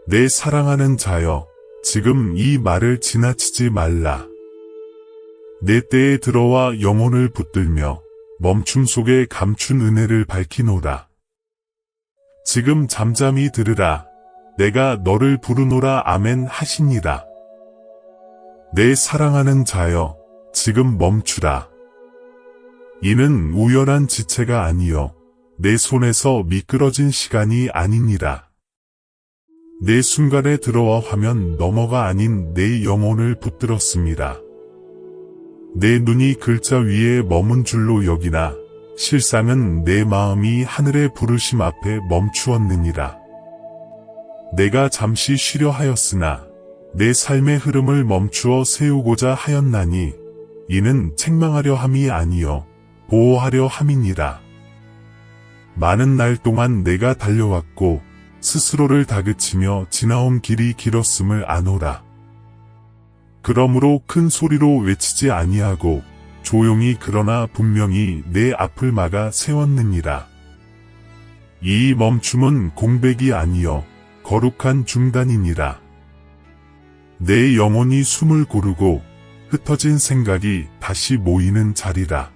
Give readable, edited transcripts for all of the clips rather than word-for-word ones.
내 사랑하는 자여, 지금 이 말을 지나치지 말라. 내 때에 들어와 영혼을 붙들며 멈춤 속에 감춘 은혜를 밝히노라. 지금 잠잠히 들으라. 내가 너를 부르노라. 아멘 하시니라. 내 사랑하는 자여, 지금 멈추라. 이는 우연한 지체가 아니요 내 손에서 미끄러진 시간이 아니니라. 내 순간에 들어와 화면 너머가 아닌 내 영혼을 붙들었습니다. 내 눈이 글자 위에 머문 줄로 여기나 실상은 내 마음이 하늘의 부르심 앞에 멈추었느니라. 내가 잠시 쉬려 하였으나 내 삶의 흐름을 멈추어 세우고자 하였나니 이는 책망하려 함이 아니요 보호하려 함이니라. 많은 날 동안 내가 달려왔고 스스로를 다그치며 지나온 길이 길었음을 아노라. 그러므로 큰 소리로 외치지 아니하고 조용히 그러나 분명히 내 앞을 막아 세웠느니라. 이 멈춤은 공백이 아니요 거룩한 중단이니라. 내 영혼이 숨을 고르고 흩어진 생각이 다시 모이는 자리라.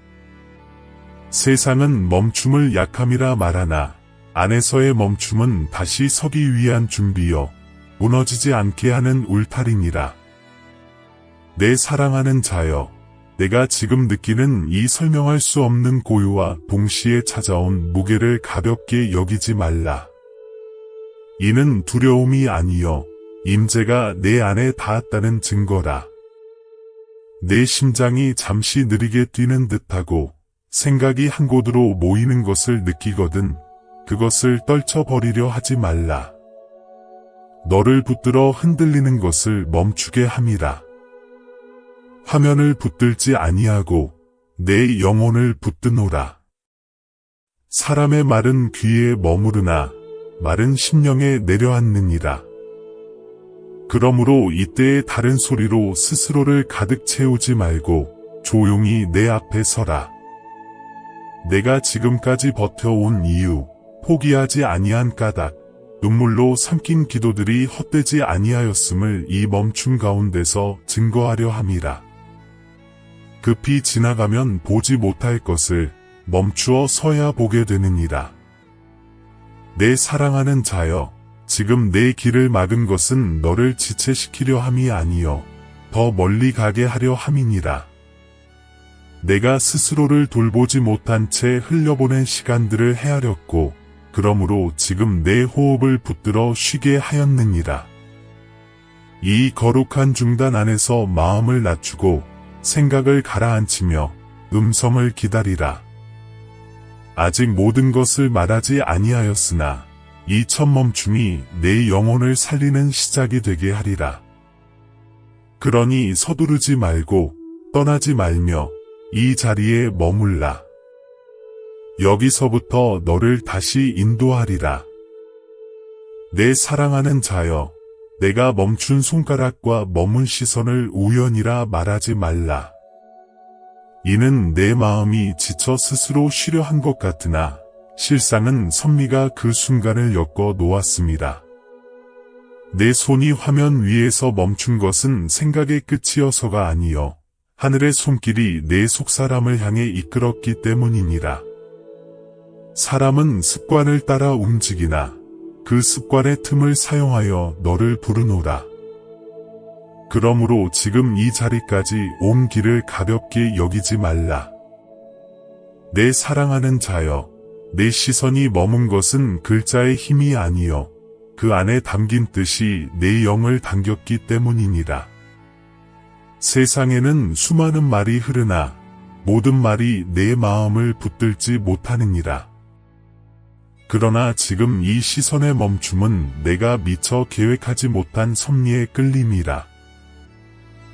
세상은 멈춤을 약함이라 말하나 안에서의 멈춤은 다시 서기 위한 준비여 무너지지 않게 하는 울타리니라. 내 사랑하는 자여, 내가 지금 느끼는 이 설명할 수 없는 고요와 동시에 찾아온 무게를 가볍게 여기지 말라. 이는 두려움이 아니여 임재가 내 안에 닿았다는 증거라. 내 심장이 잠시 느리게 뛰는 듯하고 생각이 한 곳으로 모이는 것을 느끼거든 그것을 떨쳐버리려 하지 말라. 너를 붙들어 흔들리는 것을 멈추게 함이라. 화면을 붙들지 아니하고 내 영혼을 붙드노라. 사람의 말은 귀에 머무르나 말은 심령에 내려앉느니라. 그러므로 이때의 다른 소리로 스스로를 가득 채우지 말고 조용히 내 앞에 서라. 내가 지금까지 버텨온 이유, 포기하지 아니한 까닭, 눈물로 삼킨 기도들이 헛되지 아니하였음을 이 멈춤 가운데서 증거하려 함이라. 급히 지나가면 보지 못할 것을 멈추어 서야 보게 되느니라. 내 사랑하는 자여, 지금 내 길을 막은 것은 너를 지체시키려 함이 아니요 더 멀리 가게 하려 함이니라. 내가 스스로를 돌보지 못한 채 흘려보낸 시간들을 헤아렸고 그러므로 지금 내 호흡을 붙들어 쉬게 하였느니라. 이 거룩한 중단 안에서 마음을 낮추고 생각을 가라앉히며 음성을 기다리라. 아직 모든 것을 말하지 아니하였으나 이 첫 멈춤이 내 영혼을 살리는 시작이 되게 하리라. 그러니 서두르지 말고 떠나지 말며 이 자리에 머물라. 여기서부터 너를 다시 인도하리라. 내 사랑하는 자여, 내가 멈춘 손가락과 머문 시선을 우연이라 말하지 말라. 이는 내 마음이 지쳐 스스로 쉬려 한 것 같으나 실상은 선미가 그 순간을 엮어 놓았습니다. 내 손이 화면 위에서 멈춘 것은 생각의 끝이어서가 아니요 하늘의 손길이 내 속사람을 향해 이끌었기 때문이니라. 사람은 습관을 따라 움직이나 그 습관의 틈을 사용하여 너를 부르노라. 그러므로 지금 이 자리까지 온 길을 가볍게 여기지 말라. 내 사랑하는 자여, 내 시선이 머문 것은 글자의 힘이 아니요 그 안에 담긴 뜻이 내 영을 당겼기 때문이니라. 세상에는 수많은 말이 흐르나 모든 말이 내 마음을 붙들지 못하느니라. 그러나 지금 이 시선의 멈춤은 내가 미처 계획하지 못한 섭리의 끌림이라.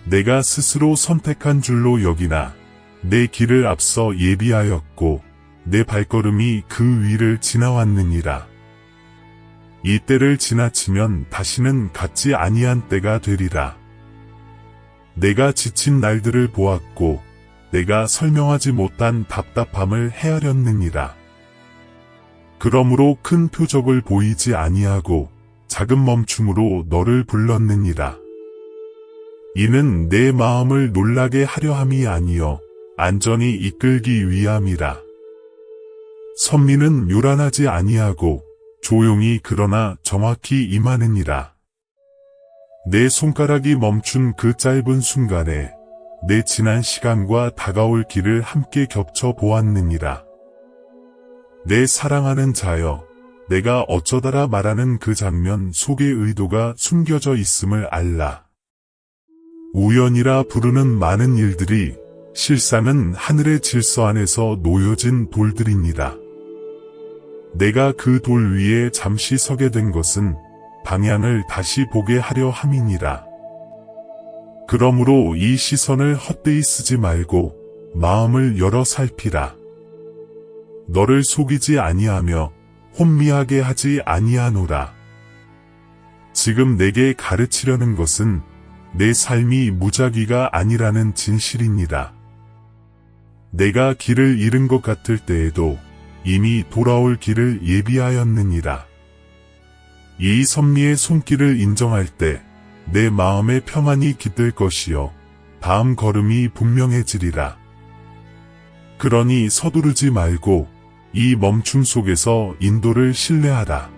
내가 스스로 선택한 줄로 여기나 내 길을 앞서 예비하였고 내 발걸음이 그 위를 지나왔느니라. 이 때를 지나치면 다시는 갖지 아니한 때가 되리라. 내가 지친 날들을 보았고 내가 설명하지 못한 답답함을 헤아렸느니라. 그러므로 큰 표적을 보이지 아니하고 작은 멈춤으로 너를 불렀느니라. 이는 내 마음을 놀라게 하려 함이 아니요 안전히 이끌기 위함이라. 선미는 요란하지 아니하고 조용히 그러나 정확히 임하느니라. 내 손가락이 멈춘 그 짧은 순간에 내 지난 시간과 다가올 길을 함께 겹쳐 보았느니라. 내 사랑하는 자여, 내가 어쩌다라 말하는 그 장면 속에 의도가 숨겨져 있음을 알라. 우연이라 부르는 많은 일들이 실상은 하늘의 질서 안에서 놓여진 돌들이니라. 내가 그 돌 위에 잠시 서게 된 것은 방향을 다시 보게 하려 함이니라. 그러므로 이 시선을 헛되이 쓰지 말고 마음을 열어 살피라. 너를 속이지 아니하며 혼미하게 하지 아니하노라. 지금 내게 가르치려는 것은 내 삶이 무작위가 아니라는 진실이니라. 내가 길을 잃은 것 같을 때에도 이미 돌아올 길을 예비하였느니라. 이 선미의 손길을 인정할 때 내 마음에 평안이 깃들 것이요 다음 걸음이 분명해지리라. 그러니 서두르지 말고 이 멈춤 속에서 인도를 신뢰하라.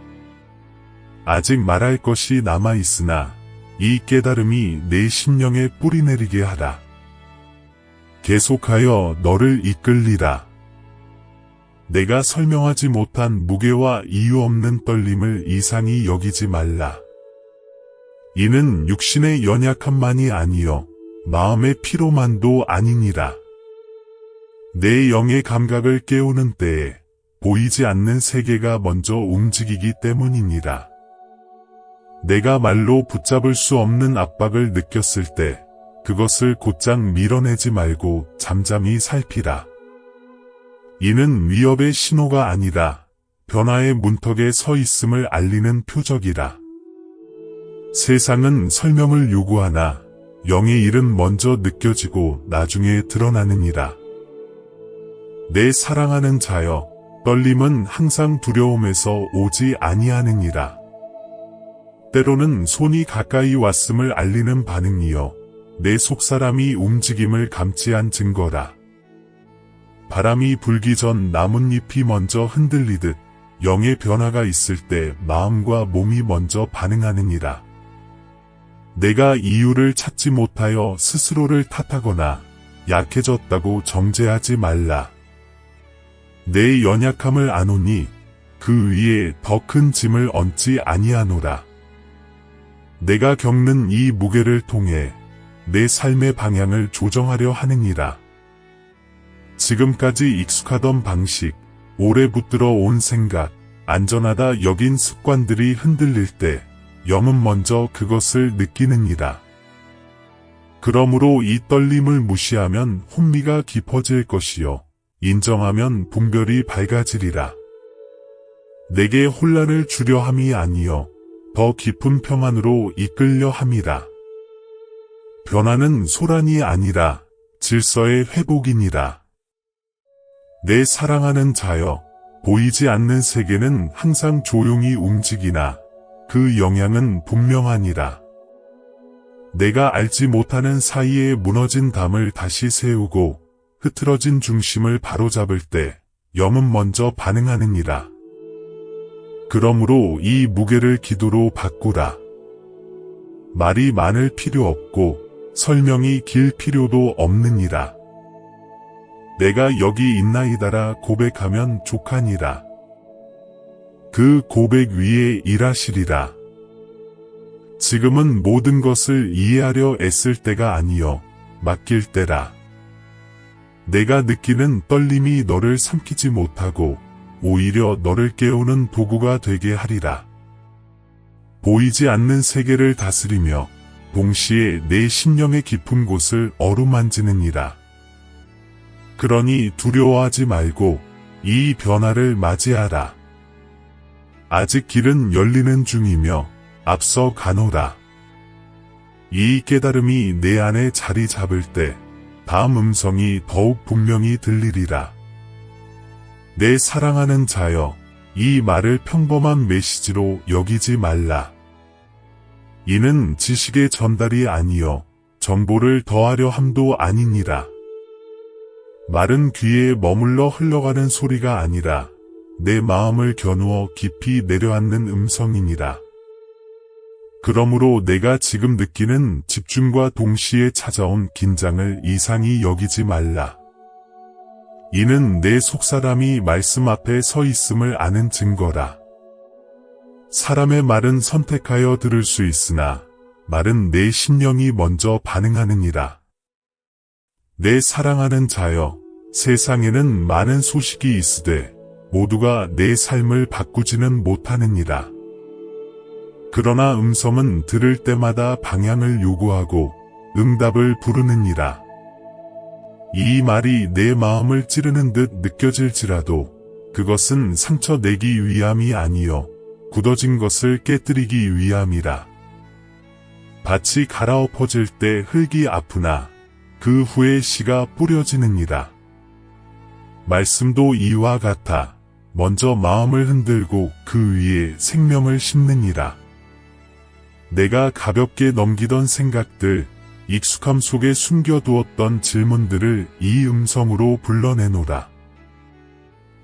아직 말할 것이 남아있으나 이 깨달음이 내 심령에 뿌리내리게 하라. 계속하여 너를 이끌리라. 내가 설명하지 못한 무게와 이유 없는 떨림을 이상히 여기지 말라. 이는 육신의 연약함만이 아니요 마음의 피로만도 아니니라. 내 영의 감각을 깨우는 때에 보이지 않는 세계가 먼저 움직이기 때문이니라. 내가 말로 붙잡을 수 없는 압박을 느꼈을 때 그것을 곧장 밀어내지 말고 잠잠히 살피라. 이는 위협의 신호가 아니라 변화의 문턱에 서 있음을 알리는 표적이라. 세상은 설명을 요구하나 영의 일은 먼저 느껴지고 나중에 드러나느니라. 내 사랑하는 자여, 떨림은 항상 두려움에서 오지 아니하느니라. 때로는 손이 가까이 왔음을 알리는 반응이요 내 속사람이 움직임을 감지한 증거라. 바람이 불기 전 나뭇잎이 먼저 흔들리듯 영의 변화가 있을 때 마음과 몸이 먼저 반응하느니라. 내가 이유를 찾지 못하여 스스로를 탓하거나 약해졌다고 정죄하지 말라. 내 연약함을 아노니 그 위에 더 큰 짐을 얹지 아니하노라. 내가 겪는 이 무게를 통해 내 삶의 방향을 조정하려 하느니라. 지금까지 익숙하던 방식, 오래 붙들어 온 생각, 안전하다 여긴 습관들이 흔들릴 때 영은 먼저 그것을 느끼느니라. 그러므로 이 떨림을 무시하면 혼미가 깊어질 것이요 인정하면 분별이 밝아지리라. 내게 혼란을 주려 함이 아니요 더 깊은 평안으로 이끌려 함이라. 변화는 소란이 아니라 질서의 회복이니라. 내 사랑하는 자여, 보이지 않는 세계는 항상 조용히 움직이나 그 영향은 분명하니라. 내가 알지 못하는 사이에 무너진 담을 다시 세우고 흐트러진 중심을 바로잡을 때 영은 먼저 반응하느니라. 그러므로 이 무게를 기도로 바꾸라. 말이 많을 필요 없고 설명이 길 필요도 없느니라. 내가 여기 있나이다라 고백하면 족하니라. 그 고백 위에 일하시리라. 지금은 모든 것을 이해하려 애쓸 때가 아니요 맡길 때라. 내가 느끼는 떨림이 너를 삼키지 못하고 오히려 너를 깨우는 도구가 되게 하리라. 보이지 않는 세계를 다스리며 동시에 내 심령의 깊은 곳을 어루만지느니라. 그러니 두려워하지 말고 이 변화를 맞이하라. 아직 길은 열리는 중이며 앞서 가노라. 이 깨달음이 내 안에 자리 잡을 때 다음 음성이 더욱 분명히 들리리라. 내 사랑하는 자여, 이 말을 평범한 메시지로 여기지 말라. 이는 지식의 전달이 아니요 정보를 더하려 함도 아니니라. 말은 귀에 머물러 흘러가는 소리가 아니라 내 마음을 겨누어 깊이 내려앉는 음성이니라. 그러므로 내가 지금 느끼는 집중과 동시에 찾아온 긴장을 이상히 여기지 말라. 이는 내 속사람이 말씀 앞에 서 있음을 아는 증거라. 사람의 말은 선택하여 들을 수 있으나 말은 내 심령이 먼저 반응하느니라. 내 사랑하는 자여, 세상에는 많은 소식이 있으되 모두가 내 삶을 바꾸지는 못하느니라. 그러나 음성은 들을 때마다 방향을 요구하고 응답을 부르느니라. 이 말이 내 마음을 찌르는 듯 느껴질지라도 그것은 상처 내기 위함이 아니요 굳어진 것을 깨뜨리기 위함이라. 밭이 갈아엎어질 때 흙이 아프나 그 후에 씨가 뿌려지느니라. 말씀도 이와 같아 먼저 마음을 흔들고 그 위에 생명을 심느니라. 내가 가볍게 넘기던 생각들, 익숙함 속에 숨겨두었던 질문들을 이 음성으로 불러내노라.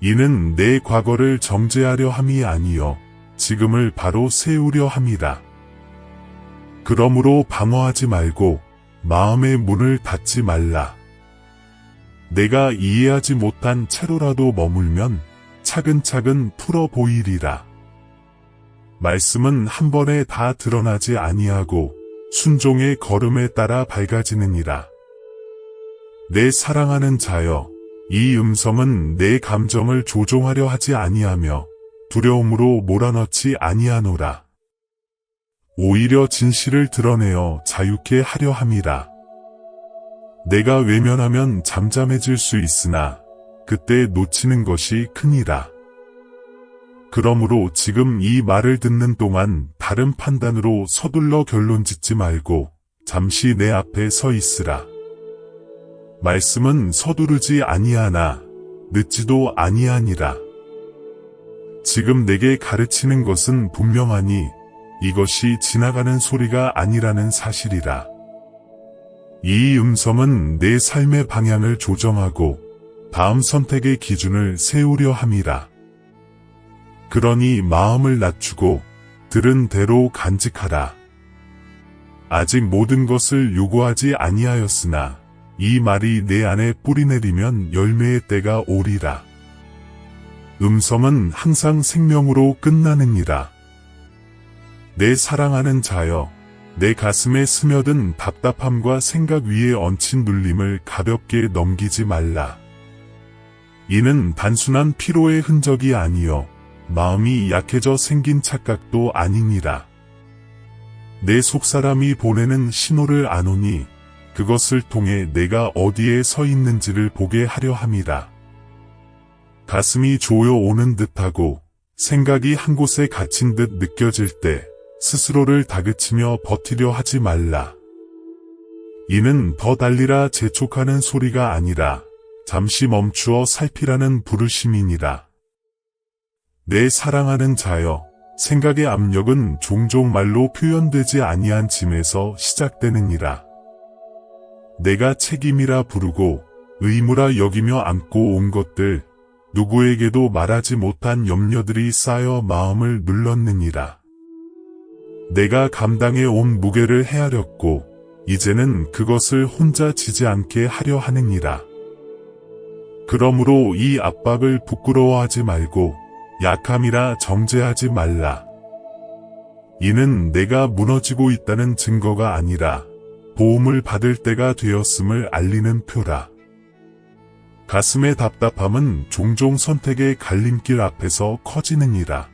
이는 내 과거를 정죄하려 함이 아니요 지금을 바로 세우려 함이라. 그러므로 방어하지 말고 마음의 문을 닫지 말라. 내가 이해하지 못한 채로라도 머물면 차근차근 풀어 보이리라. 말씀은 한 번에 다 드러나지 아니하고 순종의 걸음에 따라 밝아지느니라. 내 사랑하는 자여, 이 음성은 내 감정을 조종하려 하지 아니하며 두려움으로 몰아넣지 아니하노라. 오히려 진실을 드러내어 자유케 하려 함이라. 내가 외면하면 잠잠해질 수 있으나 그때 놓치는 것이 크니라. 그러므로 지금 이 말을 듣는 동안 다른 판단으로 서둘러 결론 짓지 말고 잠시 내 앞에 서 있으라. 말씀은 서두르지 아니하나 늦지도 아니하니라. 지금 내게 가르치는 것은 분명하니 이것이 지나가는 소리가 아니라는 사실이라. 이 음성은 내 삶의 방향을 조정하고 다음 선택의 기준을 세우려 함이라. 그러니 마음을 낮추고 들은 대로 간직하라. 아직 모든 것을 요구하지 아니하였으나 이 말이 내 안에 뿌리내리면 열매의 때가 오리라. 음성은 항상 생명으로 끝나느니라. 내 사랑하는 자여, 내 가슴에 스며든 답답함과 생각 위에 얹힌 눌림을 가볍게 넘기지 말라. 이는 단순한 피로의 흔적이 아니요 마음이 약해져 생긴 착각도 아니니라. 내 속사람이 보내는 신호를 아노니 그것을 통해 내가 어디에 서 있는지를 보게 하려 함이라. 가슴이 조여오는 듯하고 생각이 한 곳에 갇힌 듯 느껴질 때 스스로를 다그치며 버티려 하지 말라. 이는 더 달리라 재촉하는 소리가 아니라 잠시 멈추어 살피라는 부르심이니라. 내 사랑하는 자여, 생각의 압력은 종종 말로 표현되지 아니한 짐에서 시작되느니라. 내가 책임이라 부르고 의무라 여기며 안고 온 것들, 누구에게도 말하지 못한 염려들이 쌓여 마음을 눌렀느니라. 내가 감당해 온 무게를 헤아렸고 이제는 그것을 혼자 지지 않게 하려 하느니라. 그러므로 이 압박을 부끄러워하지 말고 약함이라 정죄하지 말라. 이는 내가 무너지고 있다는 증거가 아니라 도움을 받을 때가 되었음을 알리는 표라. 가슴의 답답함은 종종 선택의 갈림길 앞에서 커지느니라.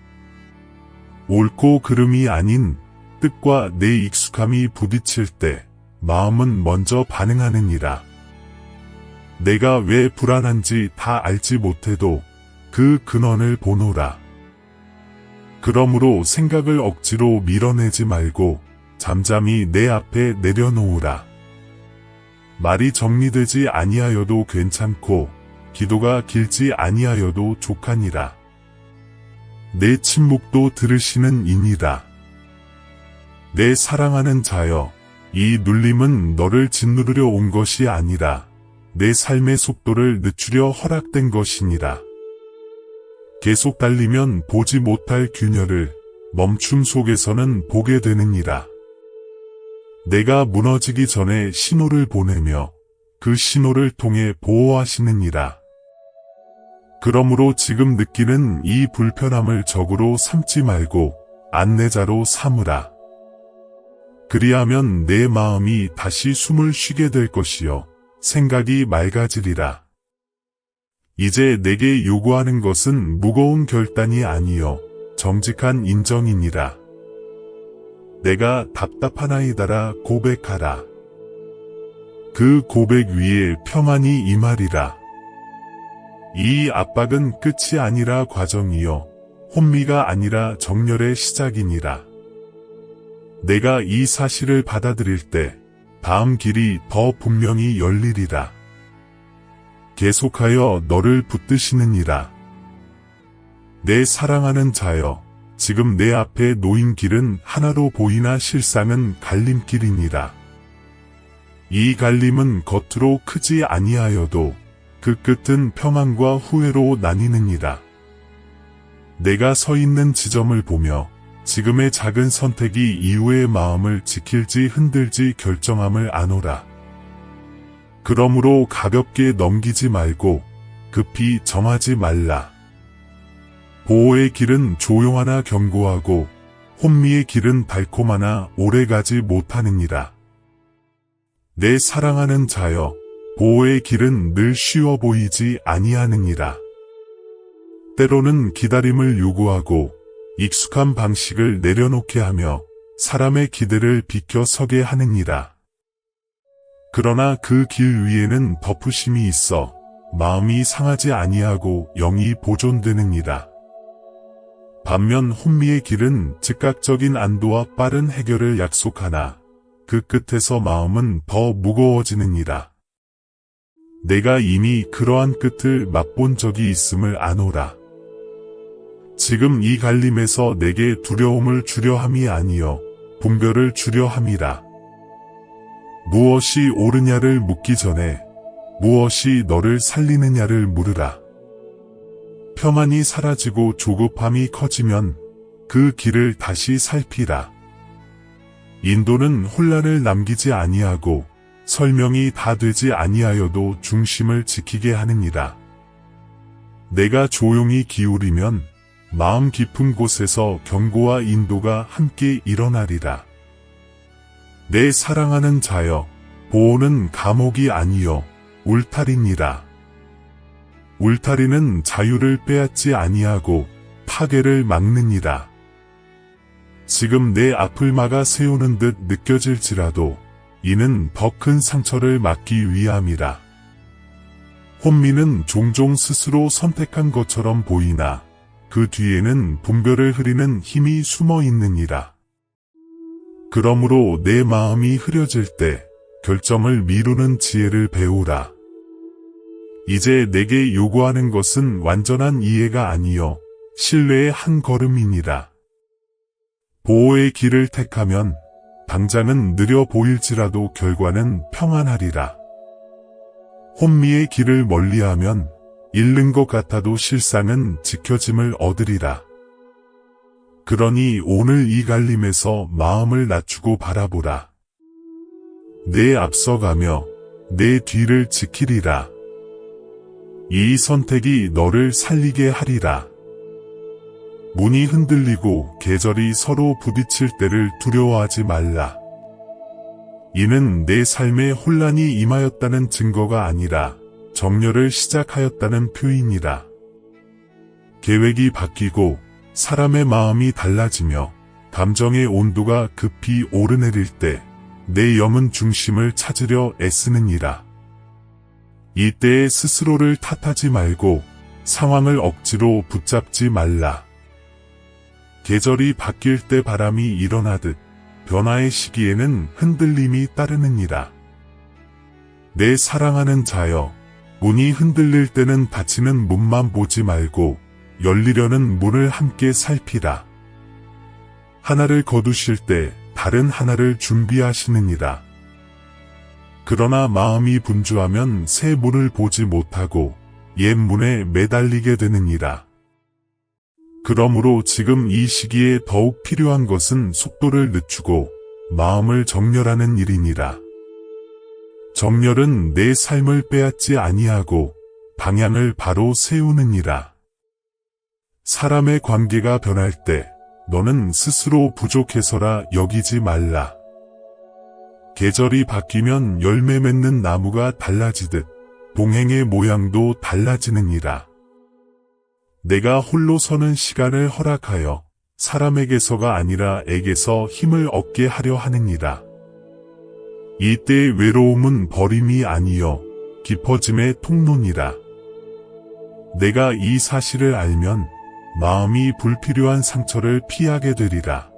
옳고 그름이 아닌 뜻과 내 익숙함이 부딪힐 때 마음은 먼저 반응하느니라. 내가 왜 불안한지 다 알지 못해도 그 근원을 보노라. 그러므로 생각을 억지로 밀어내지 말고 잠잠히 내 앞에 내려놓으라. 말이 정리되지 아니하여도 괜찮고 기도가 길지 아니하여도 족하니라. 내 침묵도 들으시는 이니라. 내 사랑하는 자여, 이 눌림은 너를 짓누르려 온 것이 아니라 내 삶의 속도를 늦추려 허락된 것이니라. 계속 달리면 보지 못할 균열을 멈춤 속에서는 보게 되느니라. 내가 무너지기 전에 신호를 보내며 그 신호를 통해 보호하시느니라. 그러므로 지금 느끼는 이 불편함을 적으로 삼지 말고 안내자로 삼으라. 그리하면 내 마음이 다시 숨을 쉬게 될 것이요 생각이 맑아지리라. 이제 내게 요구하는 것은 무거운 결단이 아니요 정직한 인정이니라. 내가 답답하나이다라 고백하라. 그 고백 위에 평안이 임하리라. 이 압박은 끝이 아니라 과정이요 혼미가 아니라 정렬의 시작이니라. 내가 이 사실을 받아들일 때 다음 길이 더 분명히 열리리라. 계속하여 너를 붙드시느니라. 내 사랑하는 자여, 지금 내 앞에 놓인 길은 하나로 보이나 실상은 갈림길이니라. 이 갈림은 겉으로 크지 아니하여도 그 끝은 평안과 후회로 나뉘느니라. 내가 서 있는 지점을 보며 지금의 작은 선택이 이후의 마음을 지킬지 흔들지 결정함을 아노라. 그러므로 가볍게 넘기지 말고 급히 정하지 말라. 보호의 길은 조용하나 견고하고 혼미의 길은 달콤하나 오래가지 못하느니라. 내 사랑하는 자여, 보호의 길은 늘 쉬워 보이지 아니하느니라. 때로는 기다림을 요구하고 익숙한 방식을 내려놓게 하며 사람의 기대를 비켜서게 하느니라. 그러나 그 길 위에는 덮으심이 있어 마음이 상하지 아니하고 영이 보존되느니라. 반면 혼미의 길은 즉각적인 안도와 빠른 해결을 약속하나 그 끝에서 마음은 더 무거워지느니라. 내가 이미 그러한 끝을 맛본 적이 있음을 아노라. 지금 이 갈림에서 내게 두려움을 주려 함이 아니요 분별을 주려 함이라. 무엇이 옳으냐를 묻기 전에 무엇이 너를 살리느냐를 물으라. 평안이 사라지고 조급함이 커지면 그 길을 다시 살피라. 인도는 혼란을 남기지 아니하고 설명이 다 되지 아니하여도 중심을 지키게 하느니라. 내가 조용히 기울이면 마음 깊은 곳에서 경고와 인도가 함께 일어나리라. 내 사랑하는 자여, 보호는 감옥이 아니요 울타리니라. 울타리는 자유를 빼앗지 아니하고 파괴를 막느니라. 지금 내 앞을 막아 세우는 듯 느껴질지라도 이는 더 큰 상처를 막기 위함이라. 혼미는 종종 스스로 선택한 것처럼 보이나 그 뒤에는 분별을 흐리는 힘이 숨어 있느니라. 그러므로 내 마음이 흐려질 때 결정을 미루는 지혜를 배우라. 이제 내게 요구하는 것은 완전한 이해가 아니요 신뢰의 한 걸음이니라. 보호의 길을 택하면 당장은 느려 보일지라도 결과는 평안하리라. 혼미의 길을 멀리하면 잃는 것 같아도 실상은 지켜짐을 얻으리라. 그러니 오늘 이 갈림에서 마음을 낮추고 바라보라. 내 앞서가며 내 뒤를 지키리라. 이 선택이 너를 살리게 하리라. 문이 흔들리고 계절이 서로 부딪힐 때를 두려워하지 말라. 이는 내 삶에 혼란이 임하였다는 증거가 아니라 정렬을 시작하였다는 표현이라. 계획이 바뀌고 사람의 마음이 달라지며 감정의 온도가 급히 오르내릴 때 내 영은 중심을 찾으려 애쓰느니라. 이때에 스스로를 탓하지 말고 상황을 억지로 붙잡지 말라. 계절이 바뀔 때 바람이 일어나듯 변화의 시기에는 흔들림이 따르느니라. 내 사랑하는 자여, 문이 흔들릴 때는 닫히는 문만 보지 말고 열리려는 문을 함께 살피라. 하나를 거두실 때 다른 하나를 준비하시느니라. 그러나 마음이 분주하면 새 문을 보지 못하고 옛 문에 매달리게 되느니라. 그러므로 지금 이 시기에 더욱 필요한 것은 속도를 늦추고 마음을 정렬하는 일이니라. 정렬은 내 삶을 빼앗지 아니하고 방향을 바로 세우느니라. 사람의 관계가 변할 때 너는 스스로 부족해서라 여기지 말라. 계절이 바뀌면 열매 맺는 나무가 달라지듯 동행의 모양도 달라지느니라. 내가 홀로 서는 시간을 허락하여 사람에게서가 아니라 에게서 힘을 얻게 하려 하느니라. 이때의 외로움은 버림이 아니여 깊어짐의 통로니라. 내가 이 사실을 알면 마음이 불필요한 상처를 피하게 되리라.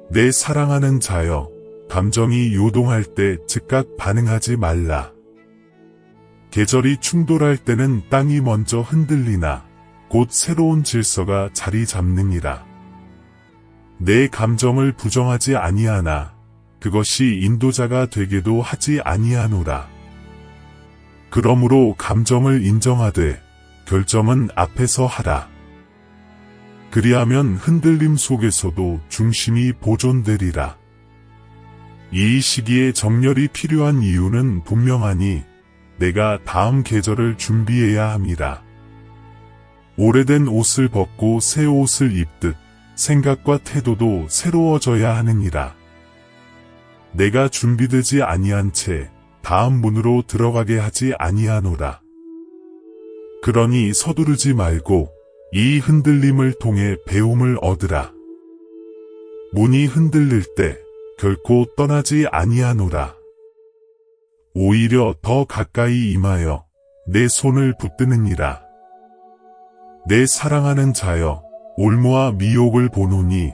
내 사랑하는 자여, 감정이 요동할 때 즉각 반응하지 말라. 계절이 충돌할 때는 땅이 먼저 흔들리나 곧 새로운 질서가 자리 잡느니라. 내 감정을 부정하지 아니하나 그것이 인도자가 되게도 하지 아니하노라. 그러므로 감정을 인정하되 결정은 앞에서 하라. 그리하면 흔들림 속에서도 중심이 보존되리라. 이 시기에 정렬이 필요한 이유는 분명하니 내가 다음 계절을 준비해야 함이라. 오래된 옷을 벗고 새 옷을 입듯 생각과 태도도 새로워져야 하느니라. 내가 준비되지 아니한 채 다음 문으로 들어가게 하지 아니하노라. 그러니 서두르지 말고 이 흔들림을 통해 배움을 얻으라. 문이 흔들릴 때 결코 떠나지 아니하노라. 오히려 더 가까이 임하여 내 손을 붙드느니라. 내 사랑하는 자여, 올무와 미혹을 보노니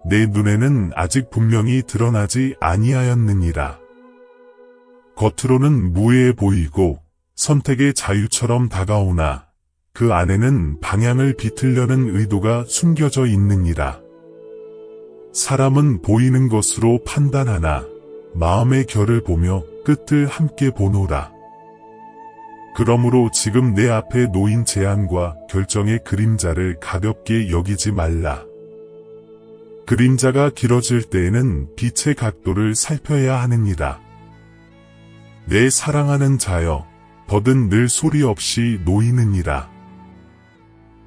내 눈에는 아직 분명히 드러나지 아니하였느니라. 겉으로는 무해해 보이고 선택의 자유처럼 다가오나 그 안에는 방향을 비틀려는 의도가 숨겨져 있느니라. 사람은 보이는 것으로 판단하나 마음의 결을 보며 끝을 함께 보노라. 그러므로 지금 내 앞에 놓인 제안과 결정의 그림자를 가볍게 여기지 말라. 그림자가 길어질 때에는 빛의 각도를 살펴야 하느니라. 내 사랑하는 자여, 더는 늘 소리 없이 놓이느니라.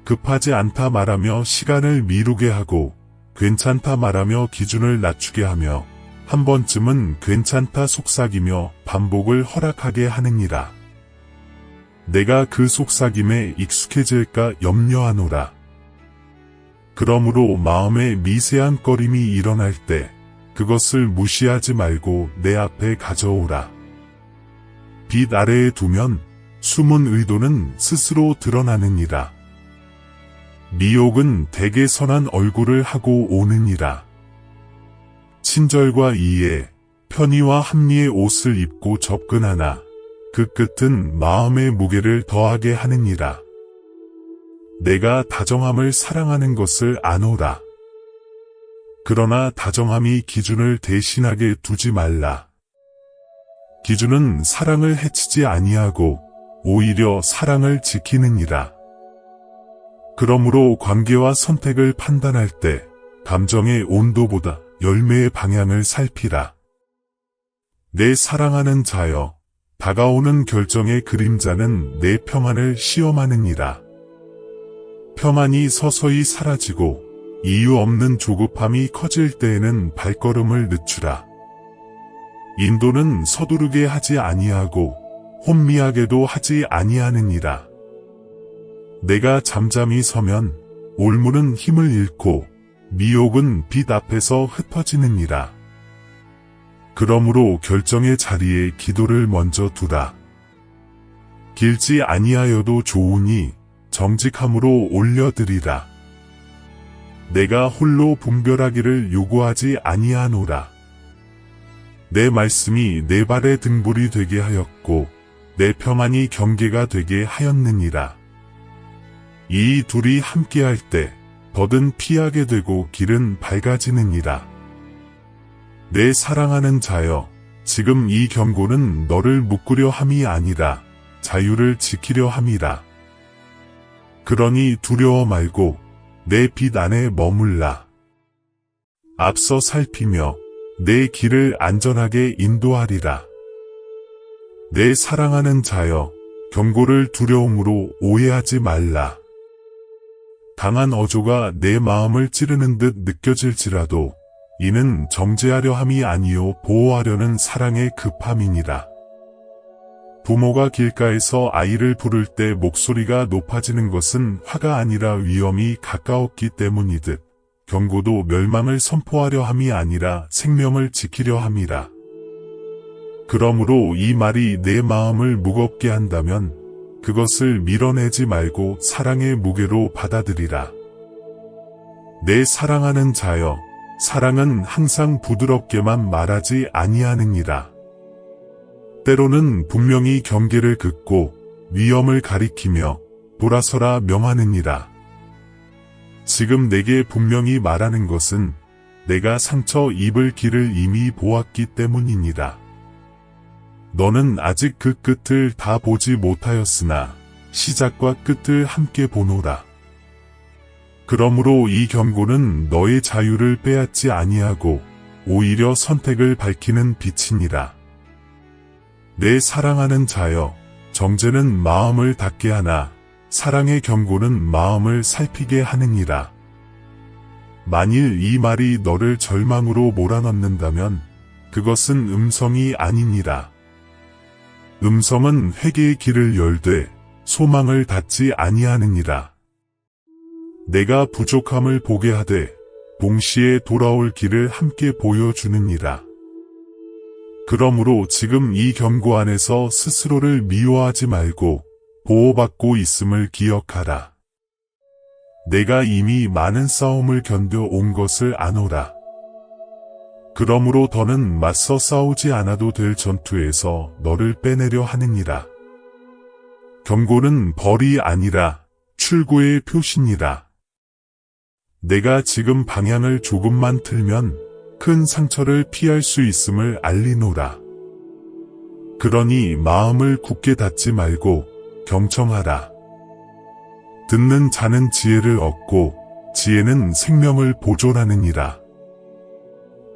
급하지 않다 말하며 시간을 미루게 하고 괜찮다 말하며 기준을 낮추게 하며 한 번쯤은 괜찮다 속삭이며 반복을 허락하게 하느니라. 내가 그 속삭임에 익숙해질까 염려하노라. 그러므로 마음에 미세한 꺼림이 일어날 때 그것을 무시하지 말고 내 앞에 가져오라. 빛 아래에 두면 숨은 의도는 스스로 드러나느니라. 미혹은 대개 선한 얼굴을 하고 오느니라. 친절과 이해, 편의와 합리의 옷을 입고 접근하나 그 끝은 마음의 무게를 더하게 하느니라. 내가 다정함을 사랑하는 것을 아노라. 그러나 다정함이 기준을 대신하게 두지 말라. 기준은 사랑을 해치지 아니하고 오히려 사랑을 지키느니라. 그러므로 관계와 선택을 판단할 때 감정의 온도보다 열매의 방향을 살피라. 내 사랑하는 자여, 다가오는 결정의 그림자는 내 평안을 시험하느니라. 평안이 서서히 사라지고 이유 없는 조급함이 커질 때에는 발걸음을 늦추라. 인도는 서두르게 하지 아니하고 혼미하게도 하지 아니하느니라. 내가 잠잠히 서면 올무는 힘을 잃고 미혹은 빛 앞에서 흩어지느니라. 그러므로 결정의 자리에 기도를 먼저 두라. 길지 아니하여도 좋으니 정직함으로 올려드리라. 내가 홀로 분별하기를 요구하지 아니하노라. 내 말씀이 내 발의 등불이 되게 하였고 내 평안이 경계가 되게 하였느니라. 이 둘이 함께할 때 더든 피하게 되고 길은 밝아지느니라. 내 사랑하는 자여, 지금 이 경고는 너를 묶으려 함이 아니라 자유를 지키려 함이라. 그러니 두려워 말고 내 빛 안에 머물라. 앞서 살피며 내 길을 안전하게 인도하리라. 내 사랑하는 자여, 경고를 두려움으로 오해하지 말라. 강한 어조가 내 마음을 찌르는 듯 느껴질지라도 이는 정죄하려 함이 아니요 보호하려는 사랑의 급함이니라. 부모가 길가에서 아이를 부를 때 목소리가 높아지는 것은 화가 아니라 위험이 가까웠기 때문이듯 경고도 멸망을 선포하려 함이 아니라 생명을 지키려 함이라. 그러므로 이 말이 내 마음을 무겁게 한다면 그것을 밀어내지 말고 사랑의 무게로 받아들이라. 내 사랑하는 자여, 사랑은 항상 부드럽게만 말하지 아니하느니라. 때로는 분명히 경계를 긋고 위험을 가리키며 돌아서라 명하느니라. 지금 내게 분명히 말하는 것은 내가 상처 입을 길을 이미 보았기 때문이니라. 너는 아직 그 끝을 다 보지 못하였으나 시작과 끝을 함께 보노라. 그러므로 이 경고는 너의 자유를 빼앗지 아니하고 오히려 선택을 밝히는 빛이니라. 내 사랑하는 자여, 정죄는 마음을 닫게 하나 사랑의 경고는 마음을 살피게 하느니라. 만일 이 말이 너를 절망으로 몰아넣는다면 그것은 음성이 아니니라. 음성은 회개의 길을 열되 소망을 닫지 아니하느니라. 내가 부족함을 보게 하되 동시에 돌아올 길을 함께 보여주느니라. 그러므로 지금 이 경고 안에서 스스로를 미워하지 말고 보호받고 있음을 기억하라. 내가 이미 많은 싸움을 견뎌온 것을 아노라. 그러므로 더는 맞서 싸우지 않아도 될 전투에서 너를 빼내려 하느니라. 경고는 벌이 아니라 출구의 표시니라. 내가 지금 방향을 조금만 틀면 큰 상처를 피할 수 있음을 알리노라. 그러니 마음을 굳게 닫지 말고 경청하라. 듣는 자는 지혜를 얻고 지혜는 생명을 보존하느니라.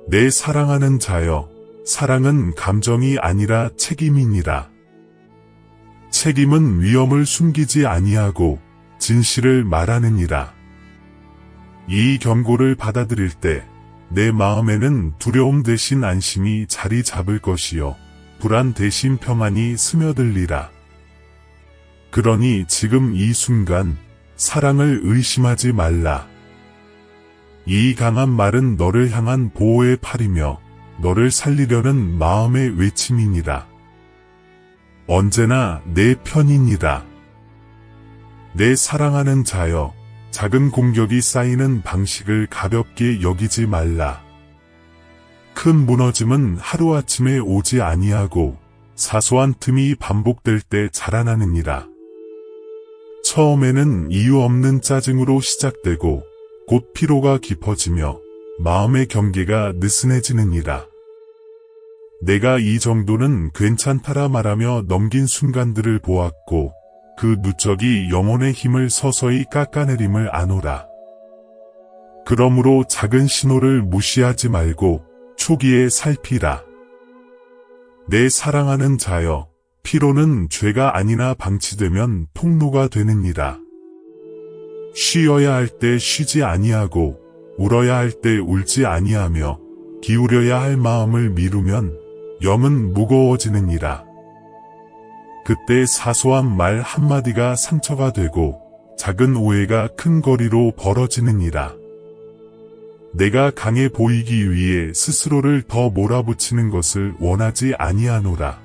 내 사랑하는 자여, 사랑은 감정이 아니라 책임이니라. 책임은 위험을 숨기지 아니하고 진실을 말하느니라. 이 경고를 받아들일 때 내 마음에는 두려움 대신 안심이 자리 잡을 것이요 불안 대신 평안이 스며들리라. 그러니 지금 이 순간 사랑을 의심하지 말라. 이 강한 말은 너를 향한 보호의 팔이며 너를 살리려는 마음의 외침이니라. 언제나 내 편이니라. 내 사랑하는 자여, 작은 공격이 쌓이는 방식을 가볍게 여기지 말라. 큰 무너짐은 하루아침에 오지 아니하고 사소한 틈이 반복될 때 자라나느니라. 처음에는 이유 없는 짜증으로 시작되고 곧 피로가 깊어지며 마음의 경계가 느슨해지느니라. 내가 이 정도는 괜찮다라 말하며 넘긴 순간들을 보았고 그 누적이 영혼의 힘을 서서히 깎아내림을 아노라. 그러므로 작은 신호를 무시하지 말고 초기에 살피라. 내 사랑하는 자여, 피로는 죄가 아니나 방치되면 통로가 되느니라. 쉬어야 할 때 쉬지 아니하고 울어야 할 때 울지 아니하며 기울여야 할 마음을 미루면 영은 무거워지느니라. 그때 사소한 말 한마디가 상처가 되고 작은 오해가 큰 거리로 벌어지느니라. 내가 강해 보이기 위해 스스로를 더 몰아붙이는 것을 원하지 아니하노라.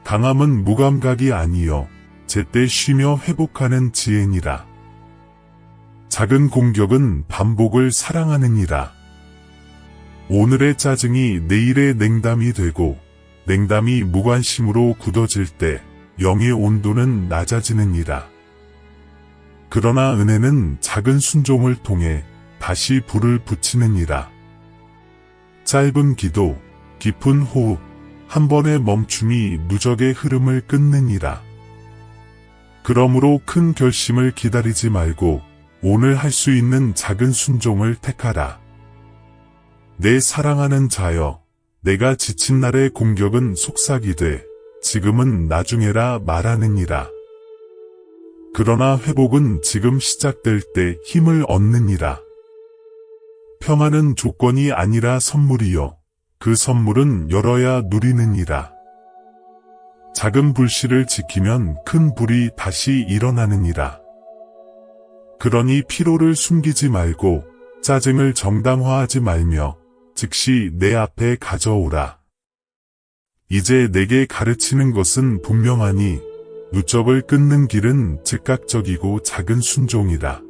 강함은 무감각이 아니요 제때 쉬며 회복하는 지혜니라. 작은 공격은 반복을 사랑하느니라. 오늘의 짜증이 내일의 냉담이 되고 냉담이 무관심으로 굳어질 때 영의 온도는 낮아지느니라. 그러나 은혜는 작은 순종을 통해 다시 불을 붙이느니라. 짧은 기도, 깊은 호흡, 한 번의 멈춤이 누적의 흐름을 끊느니라. 그러므로 큰 결심을 기다리지 말고 오늘 할 수 있는 작은 순종을 택하라. 내 사랑하는 자여, 내가 지친 날의 공격은 속삭이되 지금은 나중에라 말하느니라. 그러나 회복은 지금 시작될 때 힘을 얻느니라. 평안은 조건이 아니라 선물이요, 그 선물은 열어야 누리느니라. 작은 불씨를 지키면 큰 불이 다시 일어나느니라. 그러니 피로를 숨기지 말고 짜증을 정당화하지 말며 즉시 내 앞에 가져오라. 이제 내게 가르치는 것은 분명하니 누적을 끊는 길은 즉각적이고 작은 순종이라.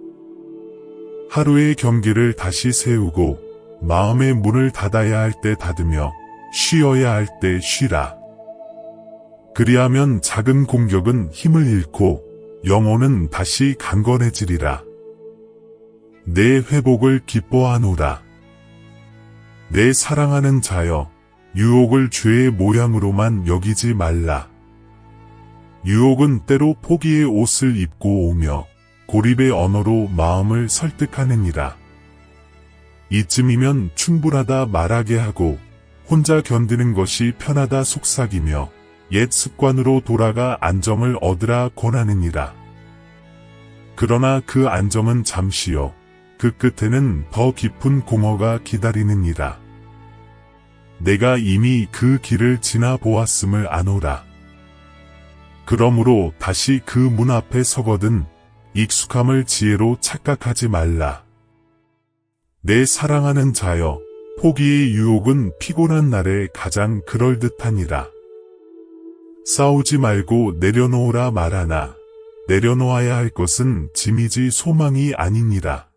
하루의 경계를 다시 세우고 마음의 문을 닫아야 할 때 닫으며 쉬어야 할 때 쉬라. 그리하면 작은 공격은 힘을 잃고 영혼은 다시 강건해지리라. 내 회복을 기뻐하노라. 내 사랑하는 자여, 유혹을 죄의 모양으로만 여기지 말라. 유혹은 때로 포기의 옷을 입고 오며 고립의 언어로 마음을 설득하느니라. 이쯤이면 충분하다 말하게 하고 혼자 견디는 것이 편하다 속삭이며 옛 습관으로 돌아가 안정을 얻으라 권하느니라. 그러나 그 안정은 잠시요, 그 끝에는 더 깊은 공허가 기다리느니라. 내가 이미 그 길을 지나 보았음을 아노라. 그러므로 다시 그 문 앞에 서거든 익숙함을 지혜로 착각하지 말라. 내 사랑하는 자여, 포기의 유혹은 피곤한 날에 가장 그럴듯하니라. 싸우지 말고 내려놓으라 말하나 내려놓아야 할 것은 짐이지 소망이 아니니라.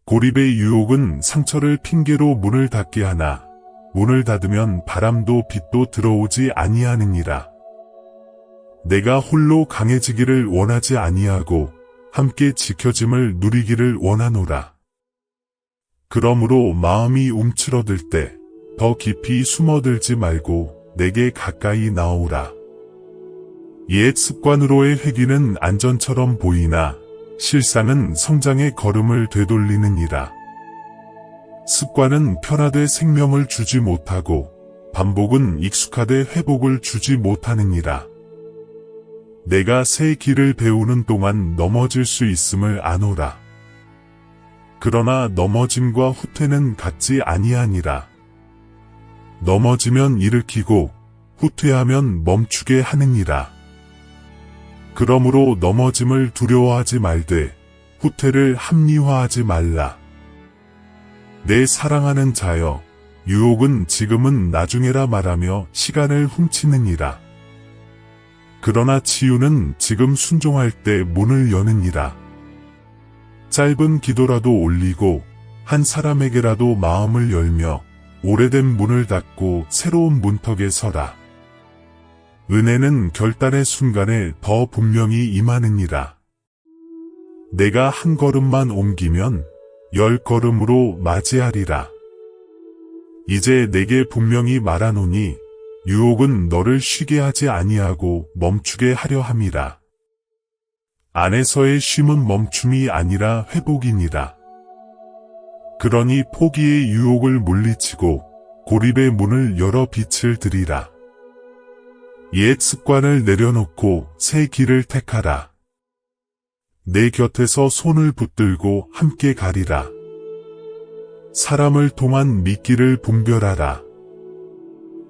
고립의 유혹은 상처를 핑계로 문을 닫게 하나 문을 닫으면 바람도 빛도 들어오지 아니하느니라. 내가 홀로 강해지기를 원하지 아니하고 함께 지켜짐을 누리기를 원하노라. 그러므로 마음이 움츠러들 때 더 깊이 숨어들지 말고 내게 가까이 나오라. 옛 습관으로의 회귀는 안전처럼 보이나 실상은 성장의 걸음을 되돌리느니라. 습관은 편하되 생명을 주지 못하고 반복은 익숙하되 회복을 주지 못하느니라. 내가 새 길을 배우는 동안 넘어질 수 있음을 아노라. 그러나 넘어짐과 후퇴는 같지 아니하니라. 넘어지면 일으키고 후퇴하면 멈추게 하느니라. 그러므로 넘어짐을 두려워하지 말되 후퇴를 합리화하지 말라. 내 사랑하는 자여, 유혹은 지금은 나중에라 말하며 시간을 훔치느니라. 그러나 치유는 지금 순종할 때 문을 여느니라. 짧은 기도라도 올리고 한 사람에게라도 마음을 열며 오래된 문을 닫고 새로운 문턱에 서라. 은혜는 결단의 순간에 더 분명히 임하느니라. 내가 한 걸음만 옮기면 10걸음으로 맞이하리라. 이제 내게 분명히 말하노니 유혹은 너를 쉬게 하지 아니하고 멈추게 하려 함이라. 안에서의 쉼은 멈춤이 아니라 회복이니라. 그러니 포기의 유혹을 물리치고 고립의 문을 열어 빛을 들이라. 옛 습관을 내려놓고 새 길을 택하라. 내 곁에서 손을 붙들고 함께 가리라. 사람을 통한 미끼를 분별하라.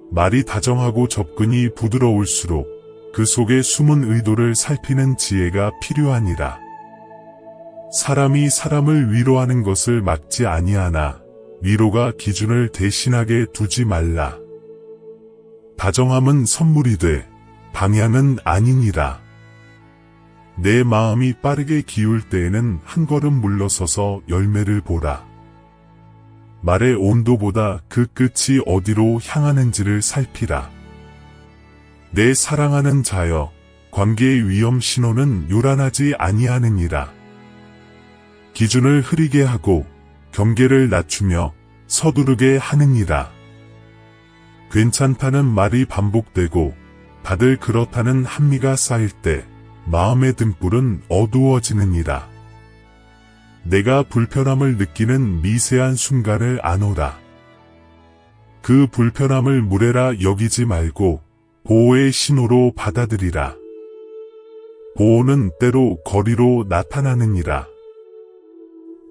말이 다정하고 접근이 부드러울수록 그 속에 숨은 의도를 살피는 지혜가 필요하니라. 사람이 사람을 위로하는 것을 막지 아니하나 위로가 기준을 대신하게 두지 말라. 다정함은 선물이 돼 방향은 아니니라. 내 마음이 빠르게 기울 때에는 한 걸음 물러서서 열매를 보라. 말의 온도보다 그 끝이 어디로 향하는지를 살피라. 내 사랑하는 자여, 관계의 위험 신호는 요란하지 아니하느니라. 기준을 흐리게 하고 경계를 낮추며 서두르게 하느니라. 괜찮다는 말이 반복되고 다들 그렇다는 한미가 쌓일 때 마음의 등불은 어두워지느니라. 내가 불편함을 느끼는 미세한 순간을 아노라. 그 불편함을 무례라 여기지 말고 보호의 신호로 받아들이라. 보호는 때로 거리로 나타나느니라.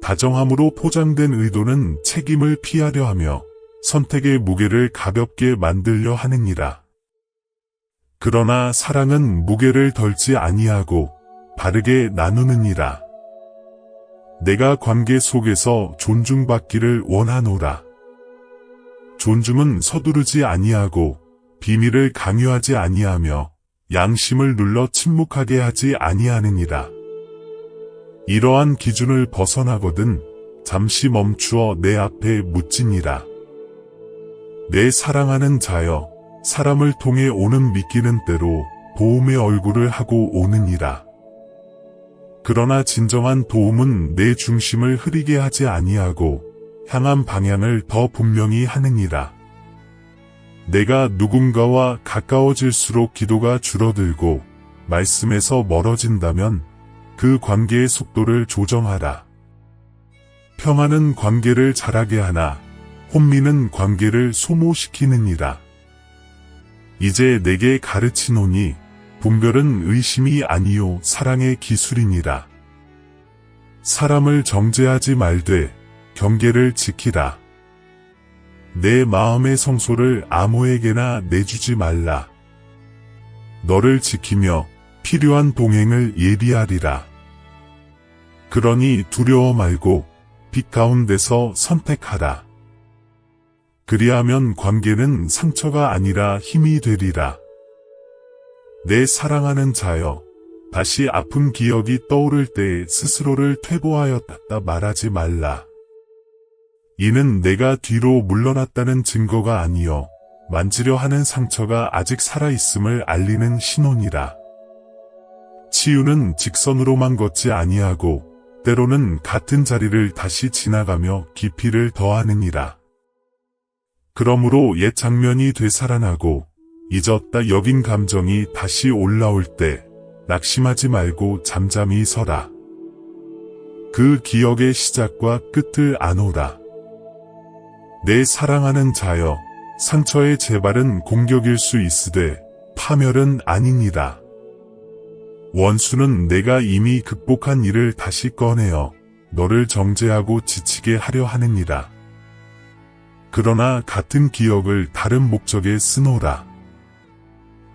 다정함으로 포장된 의도는 책임을 피하려 하며 선택의 무게를 가볍게 만들려 하느니라. 그러나 사랑은 무게를 덜지 아니하고 바르게 나누느니라. 내가 관계 속에서 존중받기를 원하노라. 존중은 서두르지 아니하고 비밀을 강요하지 아니하며 양심을 눌러 침묵하게 하지 아니하느니라. 이러한 기준을 벗어나거든 잠시 멈추어 내 앞에 묻지니라. 내 사랑하는 자여, 사람을 통해 오는 미끼는 때로 도움의 얼굴을 하고 오느니라. 그러나 진정한 도움은 내 중심을 흐리게 하지 아니하고 향한 방향을 더 분명히 하느니라. 내가 누군가와 가까워질수록 기도가 줄어들고 말씀에서 멀어진다면 그 관계의 속도를 조정하라. 평화는 관계를 자라게 하나 혼미는 관계를 소모시키느니라. 이제 내게 가르치노니 분별은 의심이 아니요 사랑의 기술이니라. 사람을 정죄하지 말되 경계를 지키라. 내 마음의 성소를 아무에게나 내주지 말라. 너를 지키며 필요한 동행을 예비하리라. 그러니 두려워 말고 빛 가운데서 선택하라. 그리하면 관계는 상처가 아니라 힘이 되리라. 내 사랑하는 자여, 다시 아픈 기억이 떠오를 때에 스스로를 퇴보하였다 말하지 말라. 이는 내가 뒤로 물러났다는 증거가 아니요 만지려 하는 상처가 아직 살아있음을 알리는 신호니라. 치유는 직선으로만 걷지 아니하고 때로는 같은 자리를 다시 지나가며 깊이를 더하느니라. 그러므로 옛 장면이 되살아나고 잊었다 여긴 감정이 다시 올라올 때 낙심하지 말고 잠잠히 서라. 그 기억의 시작과 끝을 아노라. 내 사랑하는 자여, 상처의 재발은 공격일 수 있으되 파멸은 아니니라. 원수는 내가 이미 극복한 일을 다시 꺼내어 너를 정죄하고 지치게 하려 하느니라. 그러나 같은 기억을 다른 목적에 쓰노라.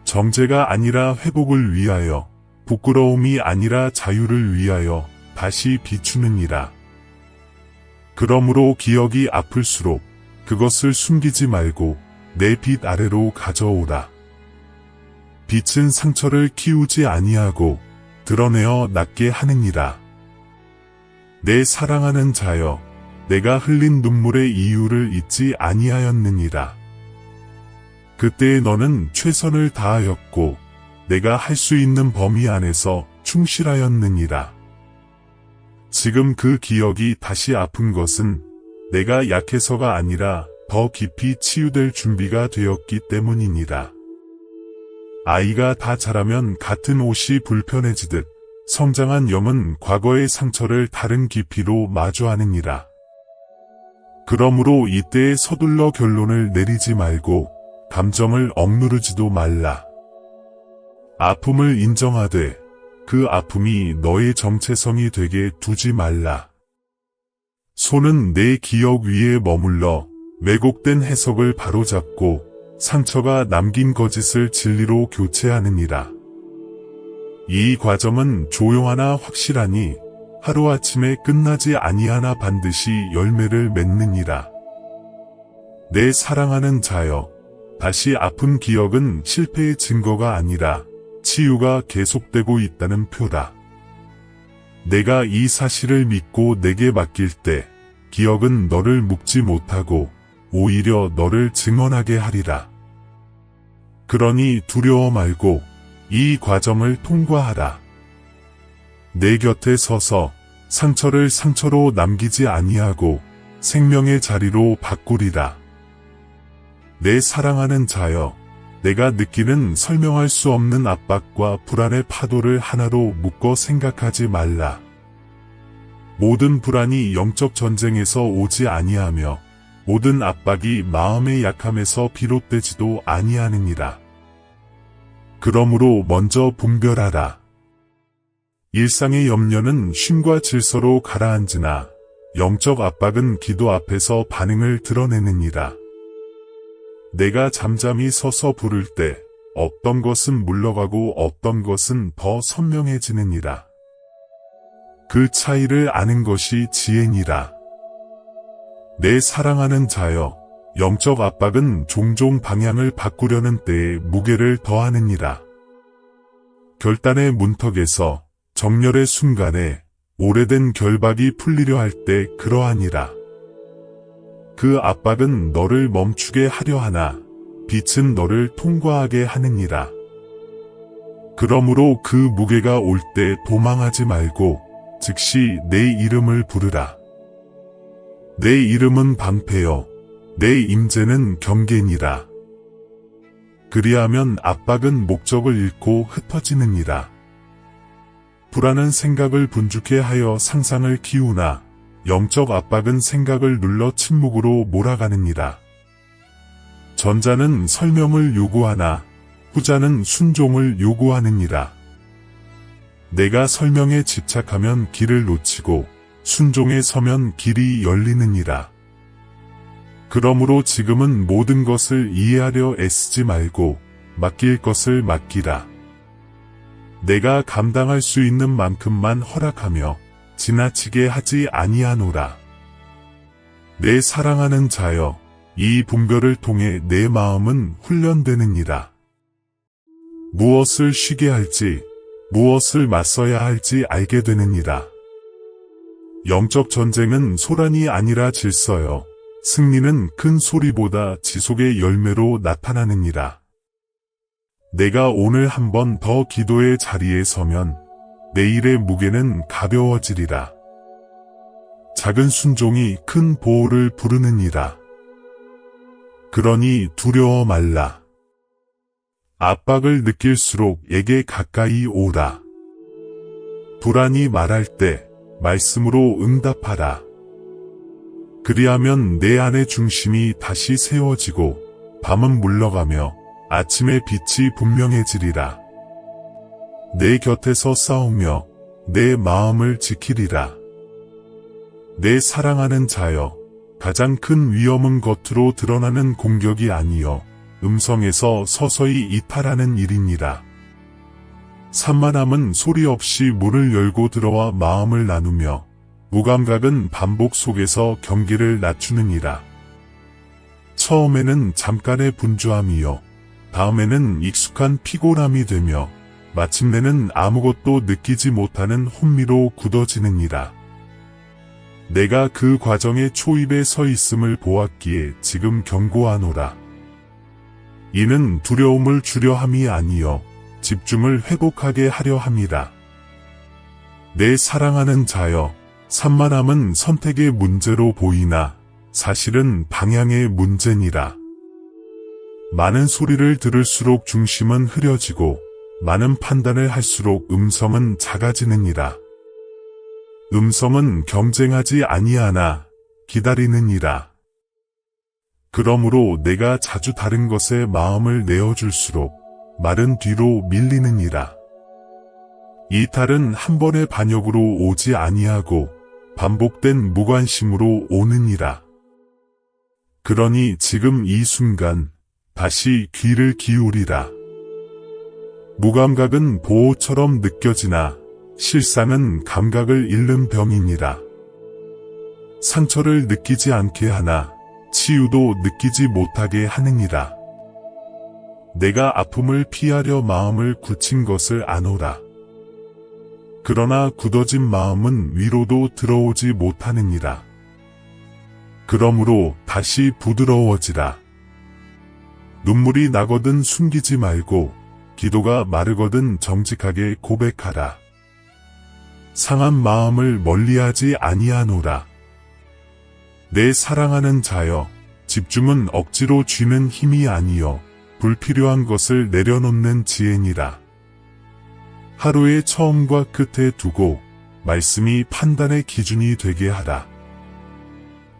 정죄가 아니라 회복을 위하여, 부끄러움이 아니라 자유를 위하여 다시 비추느니라. 그러므로 기억이 아플수록 그것을 숨기지 말고 내 빛 아래로 가져오라. 빛은 상처를 키우지 아니하고 드러내어 낫게 하느니라. 내 사랑하는 자여, 내가 흘린 눈물의 이유를 잊지 아니하였느니라. 그때에 너는 최선을 다하였고 내가 할 수 있는 범위 안에서 충실하였느니라. 지금 그 기억이 다시 아픈 것은 내가 약해서가 아니라 더 깊이 치유될 준비가 되었기 때문이니라. 아이가 다 자라면 같은 옷이 불편해지듯 성장한 영은 과거의 상처를 다른 깊이로 마주하느니라. 그러므로 이때에 서둘러 결론을 내리지 말고 감정을 억누르지도 말라. 아픔을 인정하되 그 아픔이 너의 정체성이 되게 두지 말라. 손은 내 기억 위에 머물러 왜곡된 해석을 바로잡고 상처가 남긴 거짓을 진리로 교체하느니라. 이 과정은 조용하나 확실하니 하루아침에 끝나지 아니하나 반드시 열매를 맺느니라. 내 사랑하는 자여, 다시 아픈 기억은 실패의 증거가 아니라 치유가 계속되고 있다는 표다. 내가 이 사실을 믿고 내게 맡길 때 기억은 너를 묶지 못하고 오히려 너를 증언하게 하리라. 그러니 두려워 말고 이 과정을 통과하라. 내 곁에 서서 상처를 상처로 남기지 아니하고 생명의 자리로 바꾸리라. 내 사랑하는 자여, 내가 느끼는 설명할 수 없는 압박과 불안의 파도를 하나로 묶어 생각하지 말라. 모든 불안이 영적 전쟁에서 오지 아니하며 모든 압박이 마음의 약함에서 비롯되지도 아니하느니라. 그러므로 먼저 분별하라. 일상의 염려는 쉼과 질서로 가라앉으나 영적 압박은 기도 앞에서 반응을 드러내느니라. 내가 잠잠히 서서 부를 때 어떤 것은 물러가고 어떤 것은 더 선명해지느니라. 그 차이를 아는 것이 지혜니라. 내 사랑하는 자여, 영적 압박은 종종 방향을 바꾸려는 때에 무게를 더하느니라. 결단의 문턱에서 정렬의 순간에 오래된 결박이 풀리려 할 때 그러하니라. 그 압박은 너를 멈추게 하려 하나 빛은 너를 통과하게 하느니라. 그러므로 그 무게가 올 때 도망하지 말고 즉시 내 이름을 부르라. 내 이름은 방패여, 내 임재는 경계니라. 그리하면 압박은 목적을 잃고 흩어지느니라. 불안은 생각을 분주케 하여 상상을 키우나 영적 압박은 생각을 눌러 침묵으로 몰아가느니라. 전자는 설명을 요구하나 후자는 순종을 요구하느니라. 내가 설명에 집착하면 길을 놓치고 순종에 서면 길이 열리느니라. 그러므로 지금은 모든 것을 이해하려 애쓰지 말고 맡길 것을 맡기라. 내가 감당할 수 있는 만큼만 허락하며 지나치게 하지 아니하노라. 내 사랑하는 자여, 이 분별을 통해 내 마음은 훈련되느니라. 무엇을 쉬게 할지, 무엇을 맞서야 할지 알게 되느니라. 영적 전쟁은 소란이 아니라 질서여, 승리는 큰 소리보다 지속의 열매로 나타나느니라. 내가 오늘 한 번 더 기도의 자리에 서면 내일의 무게는 가벼워지리라. 작은 순종이 큰 보호를 부르느니라. 그러니 두려워 말라. 압박을 느낄수록 에게 가까이 오라. 불안이 말할 때 말씀으로 응답하라. 그리하면 내 안의 중심이 다시 세워지고 밤은 물러가며 아침의 빛이 분명해지리라. 내 곁에서 싸우며 내 마음을 지키리라. 내 사랑하는 자여, 가장 큰 위험은 겉으로 드러나는 공격이 아니요 음성에서 서서히 이탈하는 일이니라. 산만함은 소리 없이 문을 열고 들어와 마음을 나누며 무감각은 반복 속에서 경기를 낮추느니라. 처음에는 잠깐의 분주함이요 다음에는 익숙한 피곤함이 되며 마침내는 아무것도 느끼지 못하는 혼미로 굳어지느니라. 내가 그 과정의 초입에 서 있음을 보았기에 지금 경고하노라. 이는 두려움을 주려 함이 아니요 집중을 회복하게 하려 함이라. 내 사랑하는 자여, 산만함은 선택의 문제로 보이나 사실은 방향의 문제니라. 많은 소리를 들을수록 중심은 흐려지고 많은 판단을 할수록 음성은 작아지느니라. 음성은 경쟁하지 아니하나 기다리느니라. 그러므로 내가 자주 다른 것에 마음을 내어줄수록 말은 뒤로 밀리느니라. 이탈은 한 번의 반역으로 오지 아니하고 반복된 무관심으로 오느니라. 그러니 지금 이 순간 다시 귀를 기울이라. 무감각은 보호처럼 느껴지나 실상은 감각을 잃는 병이니라. 상처를 느끼지 않게 하나 치유도 느끼지 못하게 하느니라. 내가 아픔을 피하려 마음을 굳힌 것을 아노라. 그러나 굳어진 마음은 위로도 들어오지 못하느니라. 그러므로 다시 부드러워지라. 눈물이 나거든 숨기지 말고 기도가 마르거든 정직하게 고백하라. 상한 마음을 멀리하지 아니하노라. 내 사랑하는 자여, 집중은 억지로 쥐는 힘이 아니여 불필요한 것을 내려놓는 지혜니라. 하루의 처음과 끝에 두고 말씀이 판단의 기준이 되게 하라.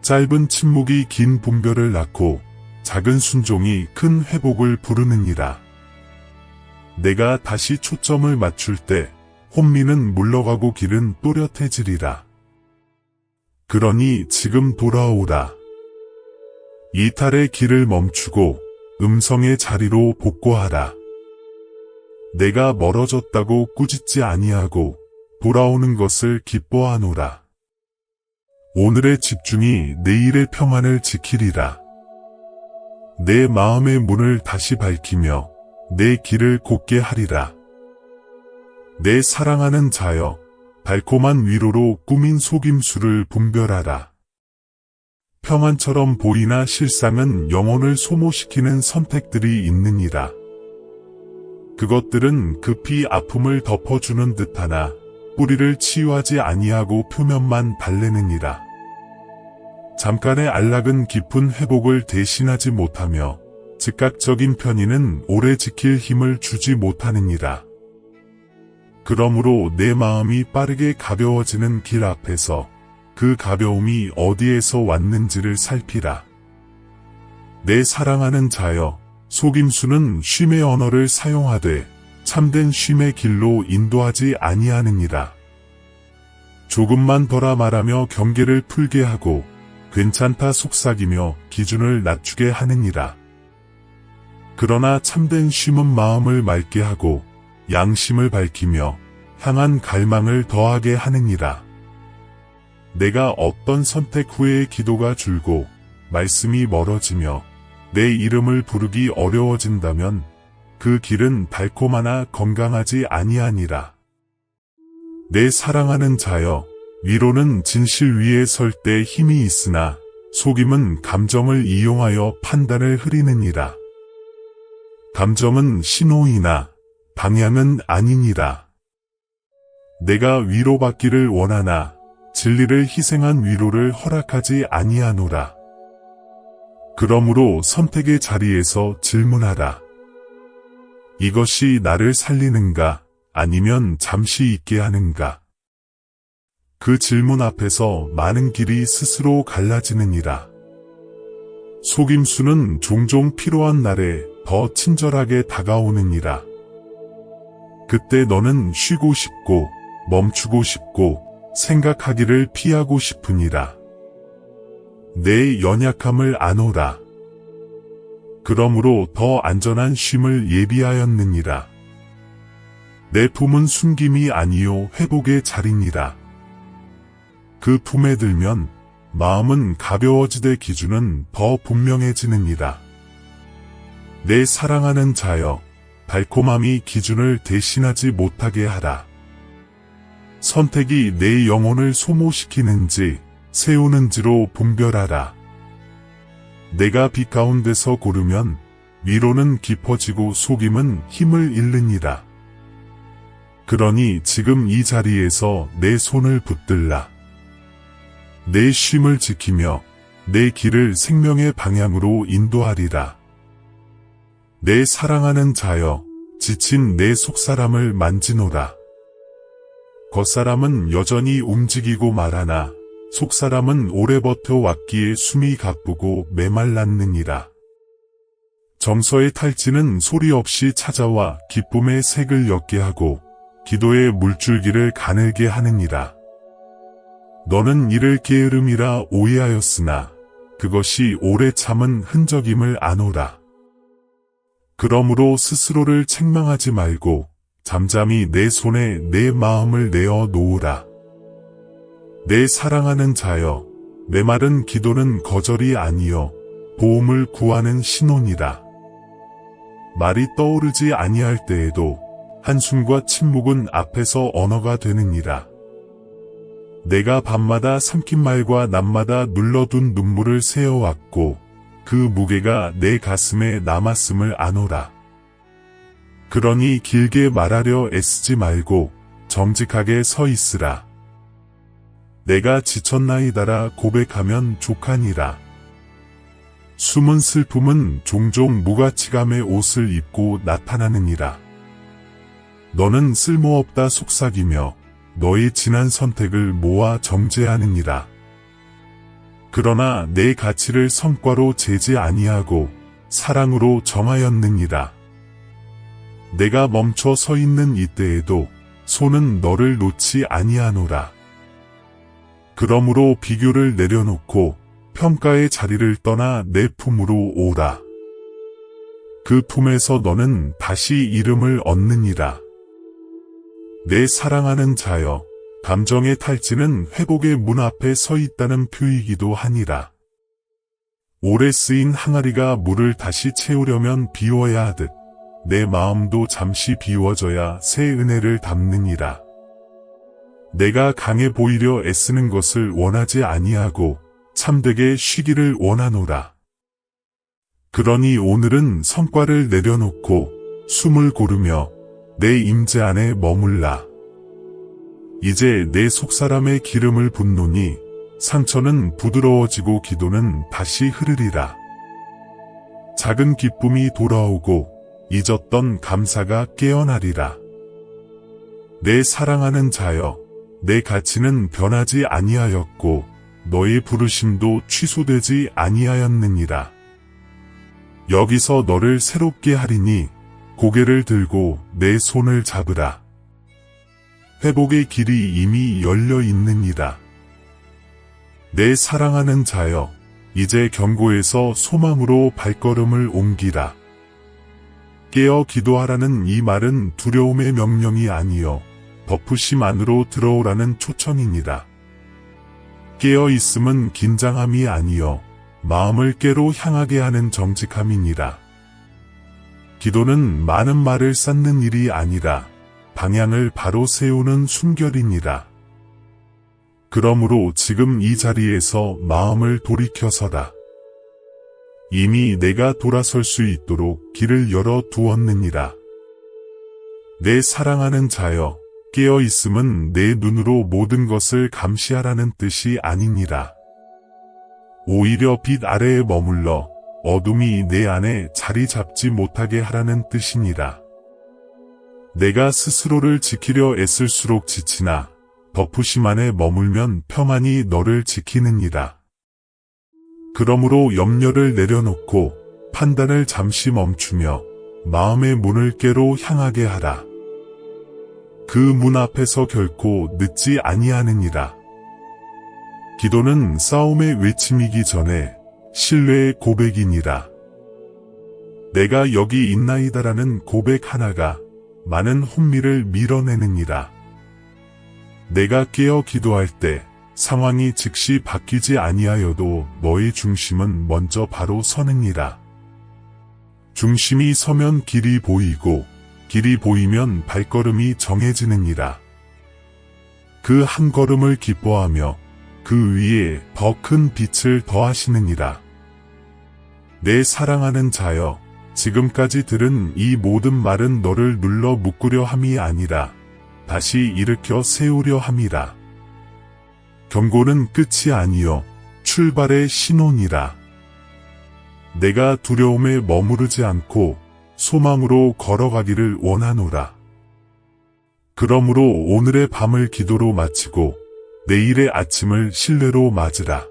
짧은 침묵이 긴 분별을 낳고 작은 순종이 큰 회복을 부르느니라. 내가 다시 초점을 맞출 때 혼미는 물러가고 길은 또렷해지리라. 그러니 지금 돌아오라. 이탈의 길을 멈추고 음성의 자리로 복구하라. 내가 멀어졌다고 꾸짖지 아니하고 돌아오는 것을 기뻐하노라. 오늘의 집중이 내일의 평안을 지키리라. 내 마음의 문을 다시 밝히며 내 길을 곧게 하리라. 내 사랑하는 자여, 달콤한 위로로 꾸민 속임수를 분별하라. 평안처럼 보이나 실상은 영혼을 소모시키는 선택들이 있느니라. 그것들은 급히 아픔을 덮어주는 듯하나 뿌리를 치유하지 아니하고 표면만 달래느니라. 잠깐의 안락은 깊은 회복을 대신하지 못하며 즉각적인 편의는 오래 지킬 힘을 주지 못하느니라. 그러므로 내 마음이 빠르게 가벼워지는 길 앞에서 그 가벼움이 어디에서 왔는지를 살피라. 내 사랑하는 자여, 속임수는 쉼의 언어를 사용하되 참된 쉼의 길로 인도하지 아니하느니라. 조금만 더라 말하며 경계를 풀게 하고 괜찮다 속삭이며 기준을 낮추게 하느니라. 그러나 참된 쉼은 마음을 맑게 하고 양심을 밝히며 향한 갈망을 더하게 하느니라. 내가 어떤 선택 후에 기도가 줄고 말씀이 멀어지며 내 이름을 부르기 어려워진다면 그 길은 달콤하나 건강하지 아니하니라. 내 사랑하는 자여, 위로는 진실 위에 설 때 힘이 있으나 속임은 감정을 이용하여 판단을 흐리느니라. 감정은 신호이나 방향은 아니니라. 내가 위로받기를 원하나 진리를 희생한 위로를 허락하지 아니하노라. 그러므로 선택의 자리에서 질문하라. 이것이 나를 살리는가, 아니면 잠시 있게 하는가? 그 질문 앞에서 많은 길이 스스로 갈라지느니라. 속임수는 종종 필요한 날에 더 친절하게 다가오느니라. 그때 너는 쉬고 싶고 멈추고 싶고 생각하기를 피하고 싶으니라. 내 연약함을 아노라. 그러므로 더 안전한 쉼을 예비하였느니라. 내 품은 숨김이 아니요 회복의 자리니라. 그 품에 들면 마음은 가벼워지되 기준은 더 분명해지느니라. 내 사랑하는 자여, 달콤함이 기준을 대신하지 못하게 하라. 선택이 내 영혼을 소모시키는지 세우는지로 분별하라. 내가 빛 가운데서 고르면 위로는 깊어지고 속임은 힘을 잃느니라. 그러니 지금 이 자리에서 내 손을 붙들라. 내 쉼을 지키며 내 길을 생명의 방향으로 인도하리라. 내 사랑하는 자여, 지친 내 속사람을 만지노라. 겉사람은 여전히 움직이고 말하나 속사람은 오래 버텨왔기에 숨이 가쁘고 메말랐느니라. 정서의 탈진은 소리 없이 찾아와 기쁨의 색을 옅게 하고 기도의 물줄기를 가늘게 하느니라. 너는 이를 게으름이라 오해하였으나 그것이 오래 참은 흔적임을 아노라. 그러므로 스스로를 책망하지 말고 잠잠히 내 손에 내 마음을 내어 놓으라. 내 사랑하는 자여, 내 말은 기도는 거절이 아니여 도움을 구하는 신호니라. 말이 떠오르지 아니할 때에도 한숨과 침묵은 앞에서 언어가 되느니라. 내가 밤마다 삼킨 말과 낮마다 눌러둔 눈물을 세어왔고 그 무게가 내 가슴에 남았음을 아노라. 그러니 길게 말하려 애쓰지 말고 정직하게 서 있으라. 내가 지쳤나이다라 고백하면 족하니라. 숨은 슬픔은 종종 무가치감의 옷을 입고 나타나느니라. 너는 쓸모없다 속삭이며 너의 지난 선택을 모아 정죄하느니라. 그러나 내 가치를 성과로 재지 아니하고 사랑으로 정하였느니라. 내가 멈춰 서 있는 이때에도 손은 너를 놓지 아니하노라. 그러므로 비교를 내려놓고 평가의 자리를 떠나 내 품으로 오라. 그 품에서 너는 다시 이름을 얻느니라. 내 사랑하는 자여, 감정의 탈지는 회복의 문 앞에 서 있다는 표이기도 하니라. 오래 쓰인 항아리가 물을 다시 채우려면 비워야 하듯 내 마음도 잠시 비워져야 새 은혜를 담느니라. 내가 강해 보이려 애쓰는 것을 원하지 아니하고 참되게 쉬기를 원하노라. 그러니 오늘은 성과를 내려놓고 숨을 고르며 내 임재 안에 머물라. 이제 내 속사람의 기름을 붓노니 상처는 부드러워지고 기도는 다시 흐르리라. 작은 기쁨이 돌아오고 잊었던 감사가 깨어나리라. 내 사랑하는 자여, 내 가치는 변하지 아니하였고 너의 부르심도 취소되지 아니하였느니라. 여기서 너를 새롭게 하리니 고개를 들고 내 손을 잡으라. 회복의 길이 이미 열려 있느니라. 내 사랑하는 자여, 이제 경고에서 소망으로 발걸음을 옮기라. 깨어 기도하라는 이 말은 두려움의 명령이 아니요 덮으심 안으로 들어오라는 초청이니라. 깨어 있음은 긴장함이 아니요 마음을 깨로 향하게 하는 정직함이니라. 기도는 많은 말을 쌓는 일이 아니라 방향을 바로 세우는 순결이니라. 그러므로 지금 이 자리에서 마음을 돌이켜서라. 이미 내가 돌아설 수 있도록 길을 열어 두었느니라. 내 사랑하는 자여, 깨어 있음은 내 눈으로 모든 것을 감시하라는 뜻이 아니니라. 오히려 빛 아래에 머물러 어둠이 내 안에 자리 잡지 못하게 하라는 뜻이니라. 내가 스스로를 지키려 애쓸수록 지치나 덮으심 안에 머물면 평안히 너를 지키느니라. 그러므로 염려를 내려놓고 판단을 잠시 멈추며 마음의 문을 깨로 향하게 하라. 그 문 앞에서 결코 늦지 아니하느니라. 기도는 싸움의 외침이기 전에 신뢰의 고백이니라. 내가 여기 있나이다라는 고백 하나가 많은 혼미를 밀어내느니라. 내가 깨어 기도할 때 상황이 즉시 바뀌지 아니하여도 너의 중심은 먼저 바로 서느니라. 중심이 서면 길이 보이고 길이 보이면 발걸음이 정해지느니라. 그 한 걸음을 기뻐하며 그 위에 더 큰 빛을 더하시느니라. 내 사랑하는 자여, 지금까지 들은 이 모든 말은 너를 눌러 묶으려 함이 아니라 다시 일으켜 세우려 함이라. 경고는 끝이 아니요 출발의 신호니라. 내가 두려움에 머무르지 않고 소망으로 걸어가기를 원하노라. 그러므로 오늘의 밤을 기도로 마치고 내일의 아침을 신뢰로 맞으라.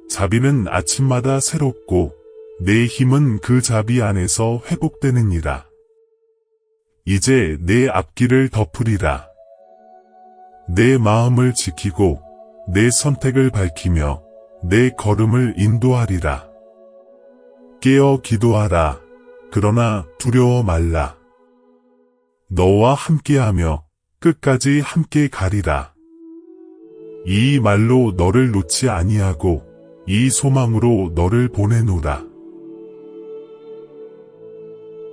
자비는 아침마다 새롭고 내 힘은 그 자비 안에서 회복되느니라. 이제 내 앞길을 덮으리라. 내 마음을 지키고 내 선택을 밝히며 내 걸음을 인도하리라. 깨어 기도하라. 그러나 두려워 말라. 너와 함께하며 끝까지 함께 가리라. 이 말로 너를 놓지 아니하고 이 소망으로 너를 보내노라.